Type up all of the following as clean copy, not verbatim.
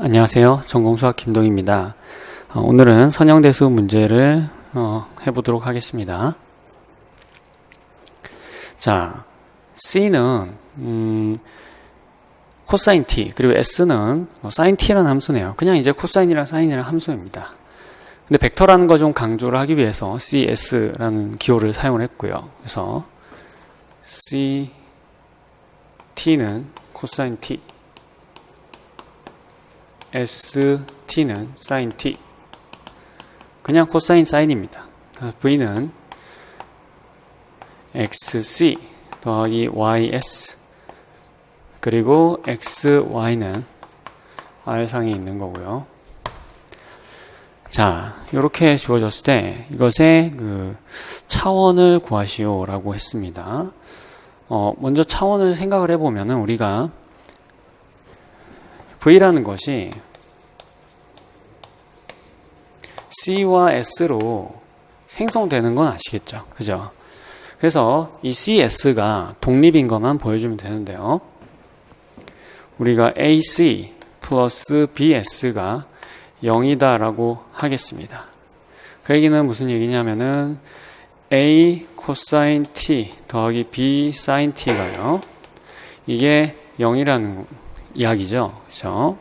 안녕하세요. 전공수학 김동희입니다. 오늘은 선형대수 문제를 해보도록 하겠습니다. 자, C는 코사인 T, 그리고 S는 사인 T라는 함수네요. 그냥 이제 코사인이랑 사인이랑 함수입니다. 근데 벡터라는 거 좀 강조를 하기 위해서 CS라는 기호를 사용을 했고요. 그래서 CT는 코사인 T, ST는 사인 T. 그냥 코사인 사인입니다. V는 XC 더하기 YS, 그리고 XY는 R상에 있는 거고요. 자, 이렇게 주어졌을 때 이것의 그 차원을 구하시오 라고 했습니다. 먼저 차원을 생각을 해보면은 우리가 V라는 것이 C와 S로 생성되는 건 아시겠죠? 그죠? 그래서 이 CS가 독립인 것만 보여주면 되는데요. 우리가 AC 플러스 BS가 0이다 라고 하겠습니다. 그 얘기는 무슨 얘기냐면은 A 코사인 T 더하기 B 사인 T가요, 이게 0이라는 이야기죠. 그렇죠?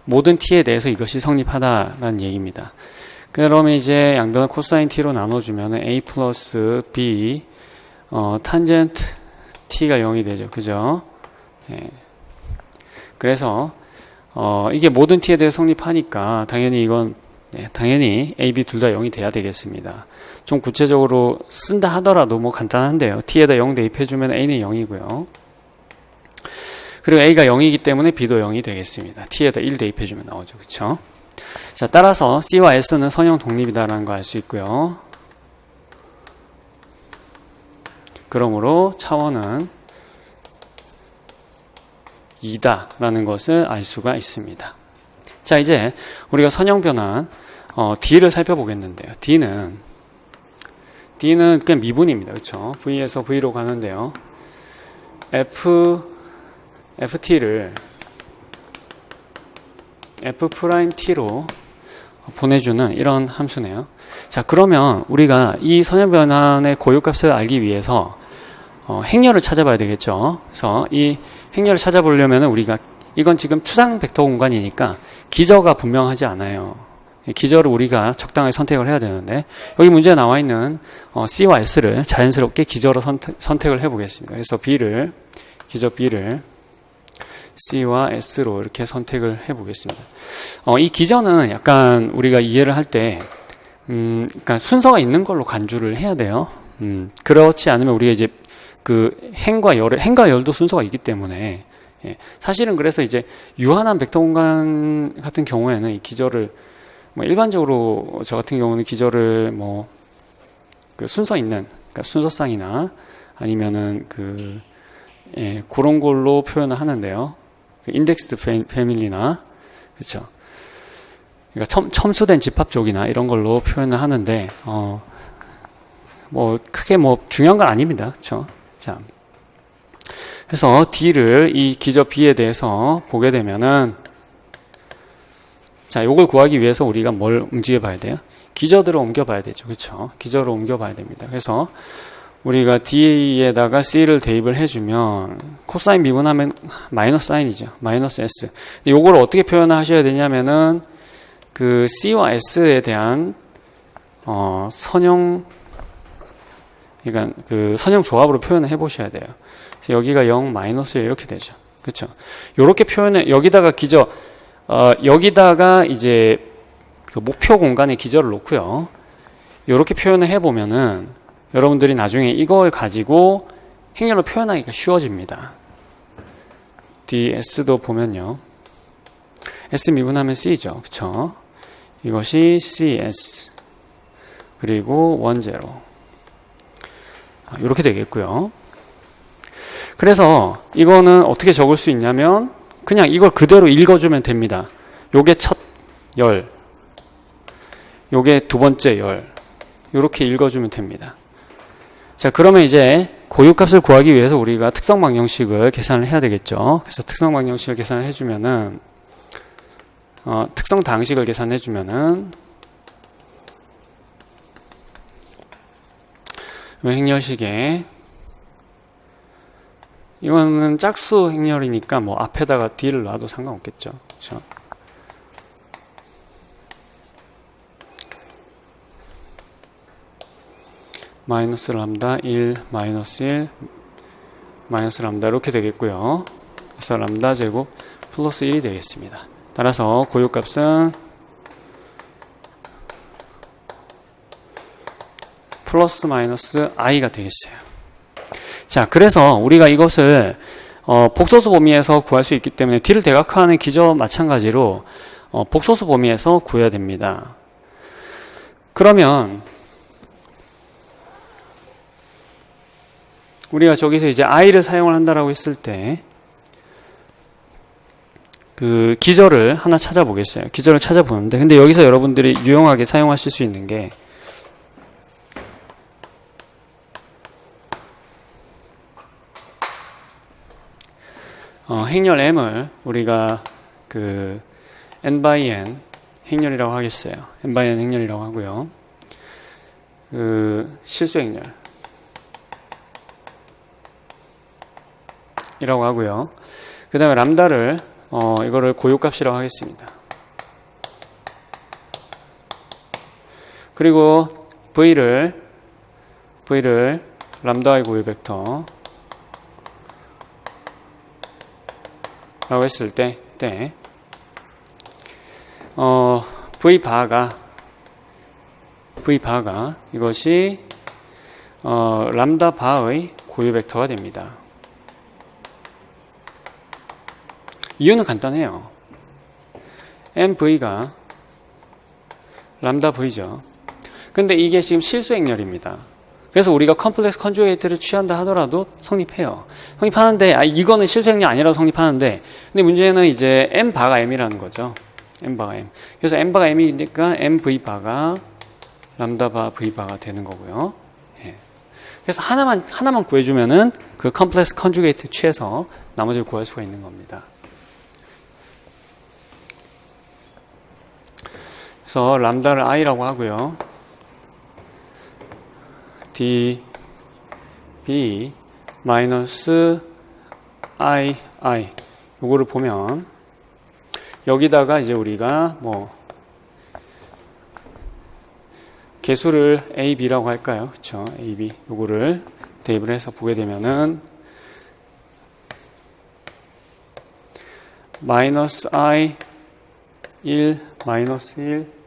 모든 T에 대해서 이것이 성립하다라는 얘기입니다. 그러면 이제 양변을 코사인 T로 나눠주면 A 플러스 B 탄젠트 T가 0이 되죠. 그죠? 예. 그래서 이게 모든 T에 대해서 성립하니까 당연히 이건 당연히 A, B 둘 다 0이 돼야 되겠습니다. 좀 구체적으로 쓴다 하더라도 뭐 간단한데요. T에다 0 대입해주면 A는 0이고요. 그리고 A가 0이기 때문에 B도 0이 되겠습니다. T에다 1 대입해주면 나오죠. 그쵸? 자, 따라서 C와 S는 선형 독립이다라는 거 알 수 있고요. 그러므로 차원은 2다 라는 것을 알 수가 있습니다. 자, 이제 우리가 선형 변환 D를 살펴보겠는데요. D는 그냥 미분입니다. 그렇죠? V에서 V로 가는데요. FT를 F'T로 보내주는 이런 함수네요. 자, 그러면 우리가 이 선형 변환의 고유값을 알기 위해서 행렬을 찾아봐야 되겠죠. 그래서 이 행렬을 찾아보려면 우리가 이건 지금 추상 벡터 공간이니까 기저가 분명하지 않아요. 기저를 우리가 적당하게 선택을 해야 되는데, 여기 문제에 나와 있는 C와 S를 자연스럽게 기저로 선택을 해보겠습니다. 그래서 기저 B를 C와 S로 이렇게 선택을 해보겠습니다. 이 기저는 약간 우리가 이해를 할 때 그러니까 순서가 있는 걸로 간주를 해야 돼요. 그렇지 않으면 우리가 이제 그 행과 열도 순서가 있기 때문에, 사실은 그래서 이제 유한한 벡터 공간 같은 경우에는 이 기저를 일반적으로 저 같은 경우는 기저를 그 순서 있는, 그러니까 순서상이나 아니면은 그런 걸로 표현을 하는데요. 그 인덱스드 패밀리나, 그렇죠? 그러니까 첨수된 집합족이나 이런 걸로 표현을 하는데, 크게 중요한 건 아닙니다. 그렇죠? 자, 그래서 D를 이 기저 B에 대해서 보게 되면은, 자, 요걸 구하기 위해서 우리가 뭘 움직여 봐야 돼요? 기저들을 옮겨 봐야 되죠. 그렇죠? 기저를 옮겨 봐야 됩니다. 그래서 우리가 D에다가 C를 대입을 해주면 코사인 미분하면 마이너스 사인이죠. 마이너스 S. 요걸 어떻게 표현하셔야 되냐면은 그 C와 S에 대한 선형, 그러니까 그 선형 조합으로 표현을 해 보셔야 돼요. 그래서 여기가 0, 마이너스 1 이렇게 되죠. 그렇죠? 요렇게 표현해, 여기다가 기저, 여기다가 이제 그 목표 공간에 기저를 놓고요. 요렇게 표현을 해보면은 여러분들이 나중에 이걸 가지고 행렬로 표현하기가 쉬워집니다. DS도 보면요. S 미분하면 C죠. 그쵸? 이것이 CS. 그리고 1, 0. 이렇게 되겠고요. 그래서 이거는 어떻게 적을 수 있냐면 그냥 이걸 그대로 읽어주면 됩니다. 요게 첫 열, 요게 두 번째 열, 이렇게 읽어주면 됩니다. 자, 그러면 이제 고유값을 구하기 위해서 우리가 특성 방정식을 계산을 해야 되겠죠. 그래서 특성 방정식을 계산을 해주면은 특성 당식을 계산해주면은 이 행렬식에 이거는 짝수 행렬이니까 뭐 앞에다가 d를 놔도 상관없겠죠. 그렇죠? 마이너스 람다 1 마이너스 1 마이너스 람다 이렇게 되겠고요. 그래서 람다 제곱 플러스 1이 되겠습니다. 따라서 고유값은 플러스 마이너스 i가 되겠어요. 자, 그래서 우리가 이것을 복소수 범위에서 구할 수 있기 때문에 d를 대각화하는 기저와 마찬가지로 복소수 범위에서 구해야 됩니다. 그러면 우리가 저기서 이제 i를 사용을 한다라고 했을 때 그 기저를 하나 찾아보겠어요. 기저를 찾아보는데 근데 여기서 여러분들이 유용하게 사용하실 수 있는 게 행렬 m을 우리가 그 n by n 행렬이라고 하겠어요. n by n 행렬이라고 하고요. 그 실수 행렬 이라고 하고요. 그 다음에 람다를 이거를 고유값이라고 하겠습니다. 그리고 v를 람다의 고유 벡터 라고 했을 때 v 바가 이것이 람다 바의 고유 벡터가 됩니다. 이유는 간단해요. mv가 람다 v죠. 근데 이게 지금 실수 행렬입니다. 그래서 우리가 컴플렉스 컨주게이트를 취한다 하더라도 성립해요. 성립하는데 이거는 실수 행렬 아니라고 성립하는데 근데 문제는 이제 m 바가 m이라는 거죠. m 바가 m. 그래서 m 바가 m이니까 mv 바가 람다 바 v 바가 되는 거고요. 예. 그래서 하나만 구해주면은 그 컴플렉스 컨주게이트 취해서 나머지를 구할 수가 있는 겁니다. 그래서 람다를 i라고 하고요. d b 마이너스 i 요거를 보면 여기다가 이제 우리가 뭐 개수를 a, b라고 할까요? 그쵸? a, b 요거를 대입을 해서 보게 되면은 마이너스 i 1 마이너스 1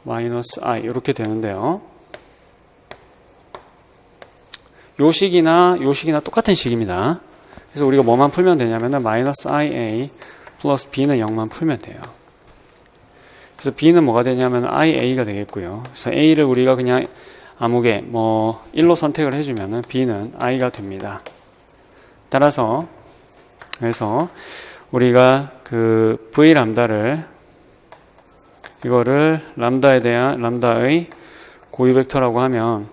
마이너스 i 이렇게 되는데요. 요 식이나 똑같은 식입니다. 그래서 우리가 뭐만 풀면 되냐면은 마이너스 ia 플러스 b는 0만 풀면 돼요. 그래서 b는 뭐가 되냐면 ia가 되겠고요. 그래서 a를 우리가 그냥 아무개 뭐 1로 선택을 해주면은 b는 i가 됩니다. 따라서 그래서 우리가 그 v 람다를 이거를 람다에 대한 람다의 고유 벡터라고 하면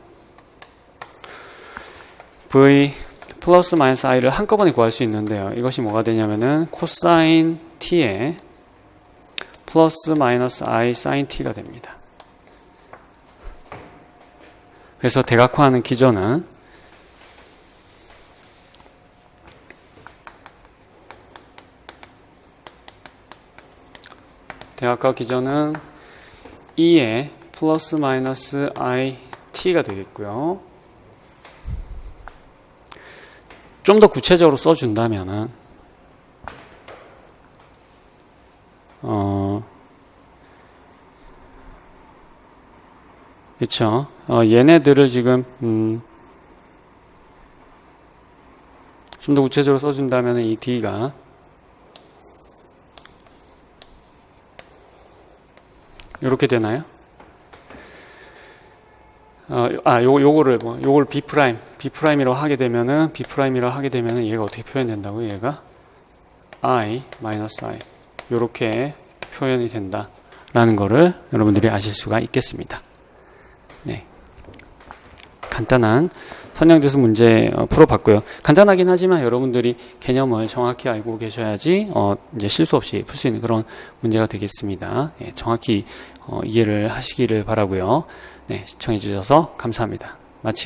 v 플러스 마이너스 i를 한꺼번에 구할 수 있는데요. 이것이 뭐가 되냐면은 코사인 t에 플러스 마이너스 i 사인 t가 됩니다. 그래서 대각화하는 기저는 대각화 기저는 2에 플러스 마이너스 i t가 되겠고요. 좀 더 구체적으로 써준다면은 그쵸? 얘네들을 지금 좀 더 구체적으로 써준다면은 이 d가 이렇게 되나요? 요거를 B'이라고 하게 되면은 얘가 어떻게 표현된다고요? 얘가 I, I 요렇게 표현이 된다라는 거를 여러분들이 아실 수가 있겠습니다. 네. 간단한 선행대수 문제 풀어봤고요. 간단하긴 하지만 여러분들이 개념을 정확히 알고 계셔야지 이제 실수 없이 풀 수 있는 그런 문제가 되겠습니다. 예, 정확히 이해를 하시기를 바라고요. 네, 시청해 주셔서 감사합니다. 마치